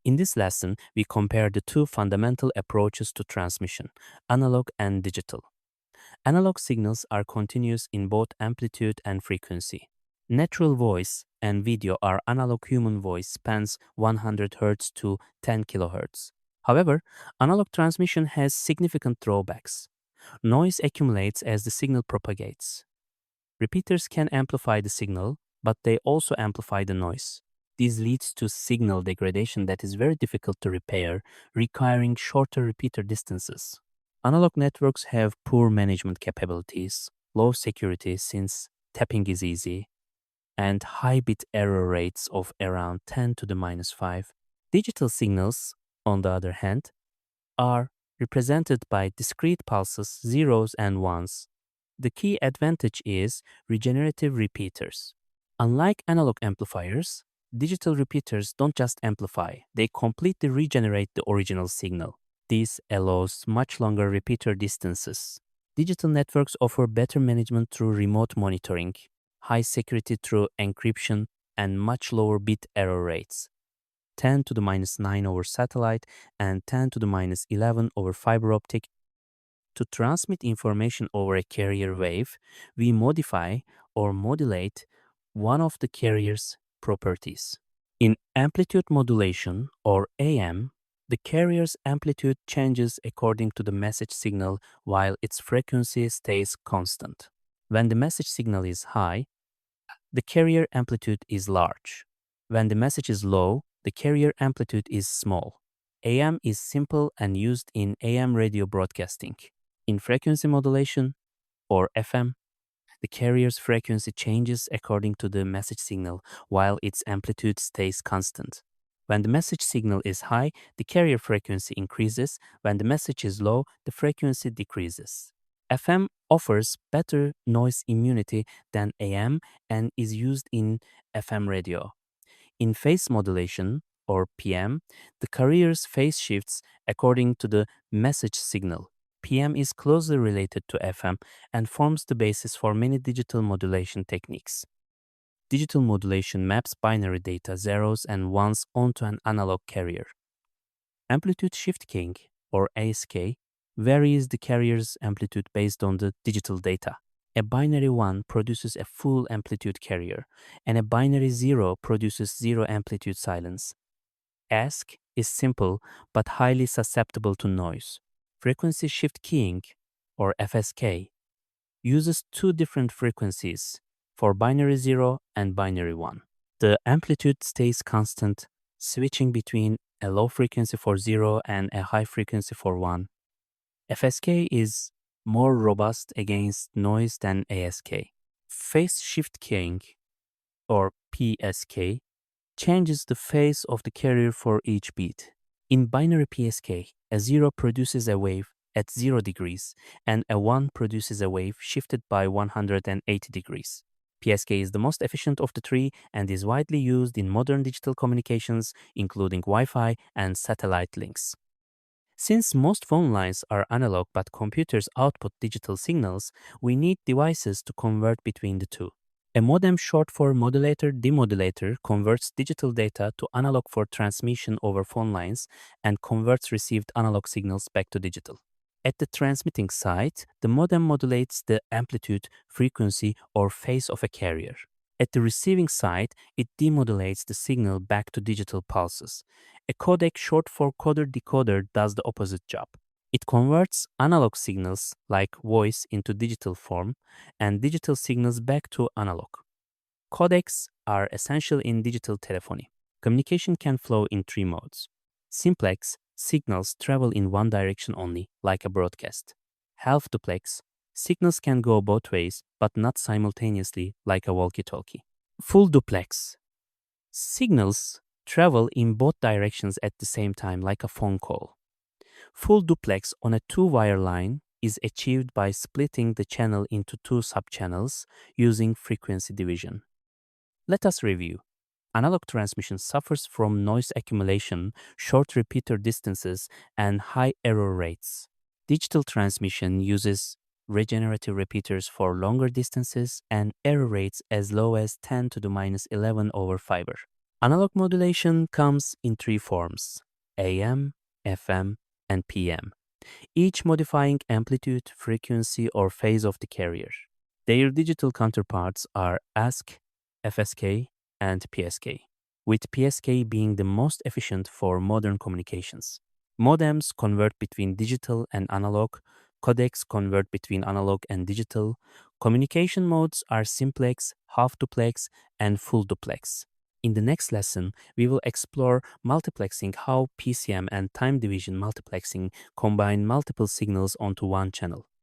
In this lesson, we compare the two fundamental approaches to transmission, analog and digital. Analog signals are continuous in both amplitude and frequency. Natural voice and video are analog human voice spans 100 Hz to 10 kHz. However, analog transmission has significant drawbacks. Noise accumulates as the signal propagates. Repeaters can amplify the signal, but they also amplify the noise. This leads to signal degradation that is very difficult to repair, requiring shorter repeater distances. Analog networks have poor management capabilities, low security since tapping is easy, and high bit error rates of around 10 to the minus 5. Digital signals, on the other hand, are represented by discrete pulses, zeros and ones. The key advantage is regenerative repeaters. Unlike analog amplifiers, digital repeaters don't just amplify, they completely regenerate the original signal. This allows much longer repeater distances. Digital networks offer better management through remote monitoring, high security through encryption, and much lower bit error rates. 10 to the minus 9 over satellite and 10 to the minus 11 over fiber optic. To transmit information over a carrier wave, we modify or modulate one of the carrier's properties. In amplitude modulation, or AM, the carrier's amplitude changes according to the message signal while its frequency stays constant. When the message signal is high, the carrier amplitude is large. When the message is low, the carrier amplitude is small. AM is simple and used in AM radio broadcasting. In frequency modulation, or FM, the carrier's frequency changes according to the message signal while its amplitude stays constant. When the message signal is high, the carrier frequency increases. When the message is low, the frequency decreases. FM offers better noise immunity than AM and is used in FM radio. In phase modulation, or PM, the carrier's phase shifts according to the message signal. PM is closely related to FM and forms the basis for many digital modulation techniques. Digital modulation maps binary data, zeros and ones, onto an analog carrier. Amplitude shift keying, or ASK, varies the carrier's amplitude based on the digital data. A binary 1 produces a full amplitude carrier, and a binary 0 produces zero amplitude silence. ASK is simple but highly susceptible to noise. Frequency shift keying, or FSK, uses two different frequencies for binary 0 and binary 1. The amplitude stays constant, switching between a low frequency for 0 and a high frequency for 1. FSK is more robust against noise than ASK. Phase shift keying, or PSK, changes the phase of the carrier for each beat. In binary PSK, a 0 produces a wave at 0 degrees and a 1 produces a wave shifted by 180 degrees. PSK is the most efficient of the three and is widely used in modern digital communications, including Wi-Fi and satellite links. Since most phone lines are analog but computers output digital signals, we need devices to convert between the two. A modem, short for modulator-demodulator, converts digital data to analog for transmission over phone lines and converts received analog signals back to digital. At the transmitting site, the modem modulates the amplitude, frequency, or phase of a carrier. At the receiving site, it demodulates the signal back to digital pulses. A codec, short for coder-decoder, does the opposite job. It converts analog signals like voice into digital form and digital signals back to analog. Codecs are essential in digital telephony. Communication can flow in three modes. Simplex, signals travel in one direction only, like a broadcast. Half duplex, signals can go both ways, but not simultaneously, like a walkie-talkie. Full duplex, signals travel in both directions at the same time, like a phone call. Full duplex on a two-wire line is achieved by splitting the channel into two subchannels using frequency division. Let us review. Analog transmission suffers from noise accumulation, short repeater distances, and high error rates. Digital transmission uses regenerative repeaters for longer distances and error rates as low as 10 to the minus 11 over fiber. Analog modulation comes in three forms: AM, FM, and PM, each modifying amplitude, frequency, or phase of the carrier. Their digital counterparts are ASC, FSK, and PSK, with PSK being the most efficient for modern communications. Modems convert between digital and analog, codecs convert between analog and digital. Communication modes are simplex, half duplex, and full duplex. In the next lesson, we will explore multiplexing, how PCM and time division multiplexing combine multiple signals onto one channel.